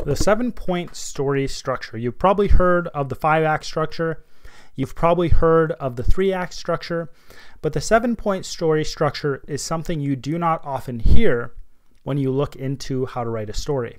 The 7-point story structure. You've probably heard of the 5-act structure. You've probably heard of the 3-act structure, but the 7-point story structure is something you do not often hear when you look into how to write a story.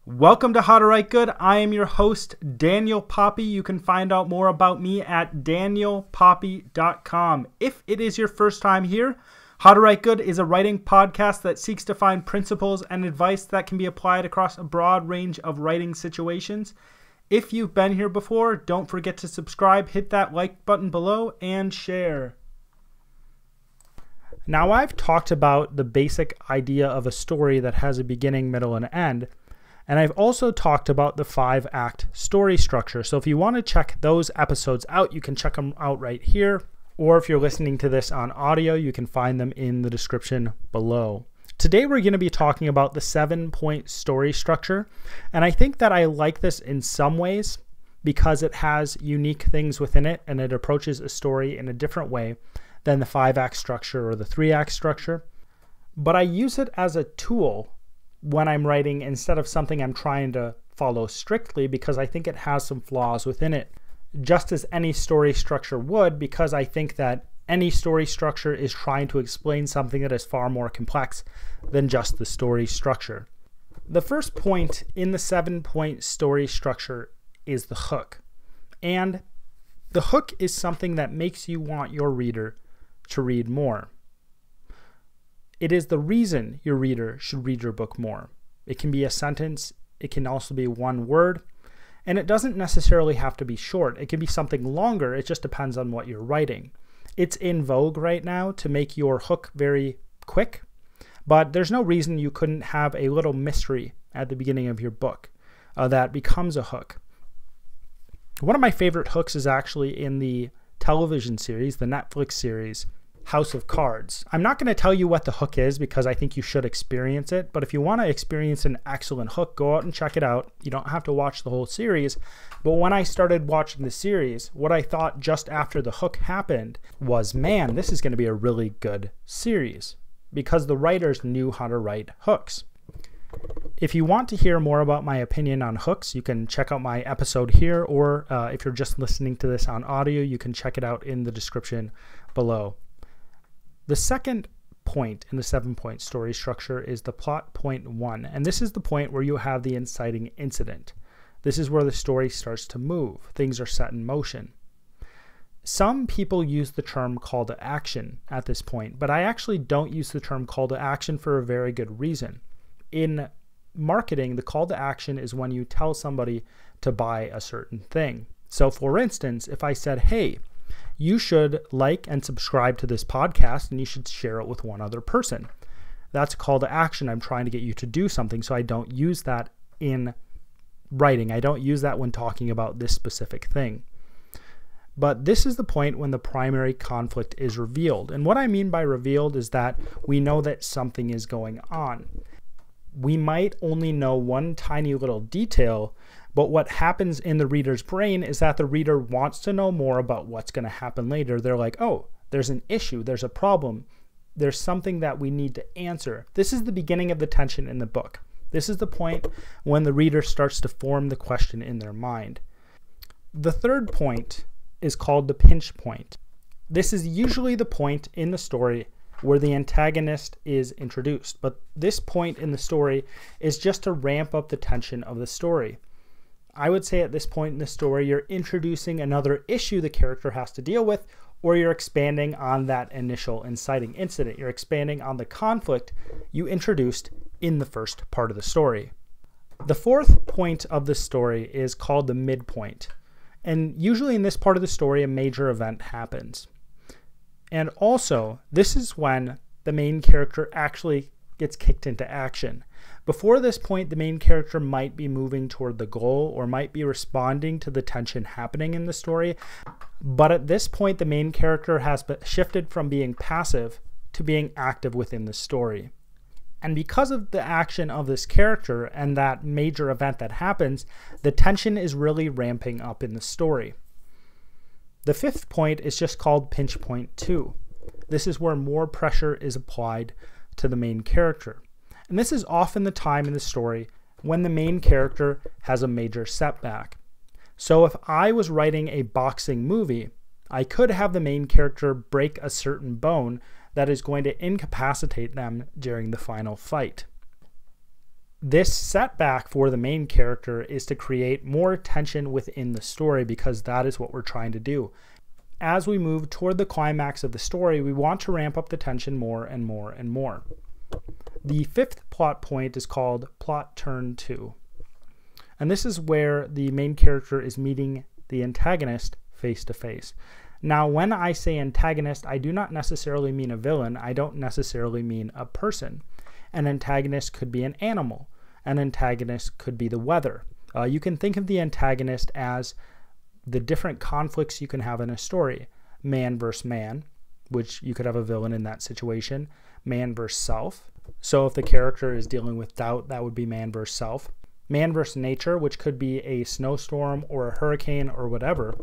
Welcome to How to Write Good. I am your host, Daniel Poppie. You can find out more about me at danielpoppie.com. If it is your first time here, How to Write Good is a writing podcast that seeks to find principles and advice that can be applied across a broad range of writing situations. If you've been here before, don't forget to subscribe, hit that like button below, and share. Now, I've talked about the basic idea of a story that has a beginning, middle, and end. And I've also talked about the 5-act story structure. So if you want to check those episodes out, you can check them out right here. Or if you're listening to this on audio, you can find them in the description below. Today, we're going to be talking about the 7-point story structure. And I think that I like this in some ways because it has unique things within it and it approaches a story in a different way than the 5-act structure or the 3-act structure. But I use it as a tool when I'm writing instead of something I'm trying to follow strictly because I think it has some flaws within it, just as any story structure would, because I think that any story structure is trying to explain something that is far more complex than just the story structure. The first point in the 7-point story structure is the hook. And the hook is something that makes you want your reader to read more. It is the reason your reader should read your book more. It can be a sentence, it can also be one word, and it doesn't necessarily have to be short. It can be something longer, it just depends on what you're writing. It's in vogue right now to make your hook very quick, but there's no reason you couldn't have a little mystery at the beginning of your book that becomes a hook. One of my favorite hooks is actually in the television series, the Netflix series, House of Cards. I'm not going to tell you what the hook is because I think you should experience it, but if you want to experience an excellent hook, go out and check it out. You don't have to watch the whole series, but when I started watching the series, what I thought just after the hook happened was, man, this is going to be a really good series because the writers knew how to write hooks. If you want to hear more about my opinion on hooks, you can check out my episode here, or if you're just listening to this on audio, you can check it out in the description below. The second point in the 7-point story structure is the plot point 1, and this is the point where you have the inciting incident. This is where the story starts to move. Things are set in motion. Some people use the term call to action at this point, but I actually don't use the term call to action for a very good reason. In marketing, the call to action is when you tell somebody to buy a certain thing. So for instance, if I said, hey, you should like and subscribe to this podcast and you should share it with one other person. That's a call to action. I'm trying to get you to do something, so I don't use that in writing. I don't use that when talking about this specific thing. But this is the point when the primary conflict is revealed. And what I mean by revealed is that we know that something is going on. We might only know one tiny little detail, but what happens in the reader's brain is that the reader wants to know more about what's going to happen later. They're like, oh, there's an issue, there's a problem, there's something that we need to answer. This is the beginning of the tension in the book. This is the point when the reader starts to form the question in their mind. The third point is called the pinch point. This is usually the point in the story where the antagonist is introduced, but this point in the story is just to ramp up the tension of the story. I would say at this point in the story, you're introducing another issue the character has to deal with, or you're expanding on that initial inciting incident. You're expanding on the conflict you introduced in the first part of the story. The fourth point of the story is called the midpoint. And usually in this part of the story, a major event happens. And also, this is when the main character actually gets kicked into action. Before this point, the main character might be moving toward the goal or might be responding to the tension happening in the story. But at this point, the main character has shifted from being passive to being active within the story. And because of the action of this character and that major event that happens, the tension is really ramping up in the story. The fifth point is just called pinch point 2. This is where more pressure is applied to the main character. And this is often the time in the story when the main character has a major setback. So if I was writing a boxing movie, I could have the main character break a certain bone that is going to incapacitate them during the final fight. This setback for the main character is to create more tension within the story, because that is what we're trying to do. As we move toward the climax of the story, we want to ramp up the tension more and more and more. The fifth plot point is called plot turn 2. And this is where the main character is meeting the antagonist face to face. Now, when I say antagonist, I do not necessarily mean a villain. I don't necessarily mean a person. An antagonist could be an animal. An antagonist could be the weather. You can think of the antagonist as the different conflicts you can have in a story. Man versus man, which you could have a villain in that situation. Man versus self. So if the character is dealing with doubt, that would be man versus self. Man versus nature, which could be a snowstorm or a hurricane or whatever.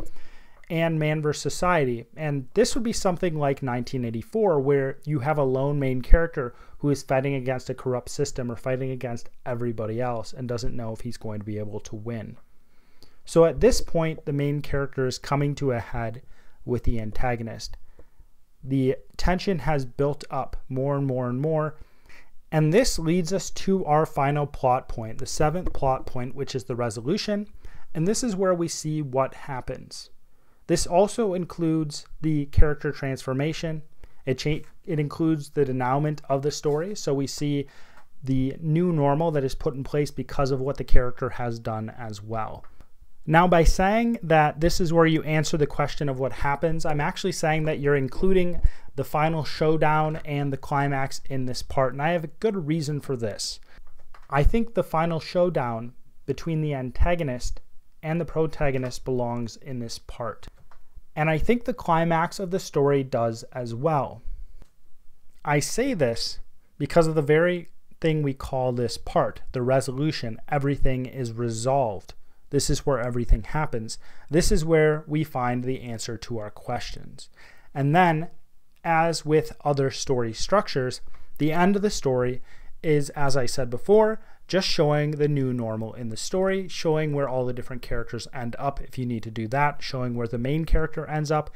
And man versus society. And this would be something like 1984, where you have a lone main character who is fighting against a corrupt system or fighting against everybody else and doesn't know if he's going to be able to win. So at this point, the main character is coming to a head with the antagonist. The tension has built up more and more and more. And this leads us to our final plot point, the seventh plot point, which is the resolution. And this is where we see what happens. This also includes the character transformation. It includes the denouement of the story. So we see the new normal that is put in place because of what the character has done as well. Now, by saying that this is where you answer the question of what happens, I'm actually saying that you're including the final showdown and the climax in this part. And I have a good reason for this. I think the final showdown between the antagonist and the protagonist belongs in this part. And I think the climax of the story does as well. I say this because of the very thing we call this part, the resolution. Everything is resolved. This is where everything happens. This is where we find the answer to our questions. And then, as with other story structures, the end of the story is, as I said before, just showing the new normal in the story, showing where all the different characters end up if you need to do that, showing where the main character ends up,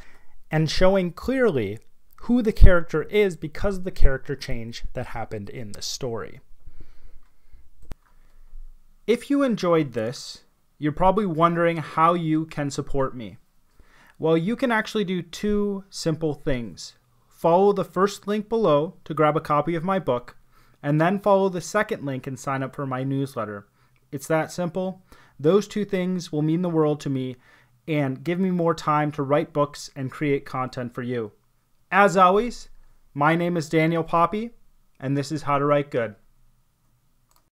and showing clearly who the character is because of the character change that happened in the story. If you enjoyed this, you're probably wondering how you can support me. Well, you can actually do two simple things. Follow the first link below to grab a copy of my book, and then follow the second link and sign up for my newsletter. It's that simple. Those two things will mean the world to me and give me more time to write books and create content for you. As always, my name is Daniel Poppie, and this is How to Write Good.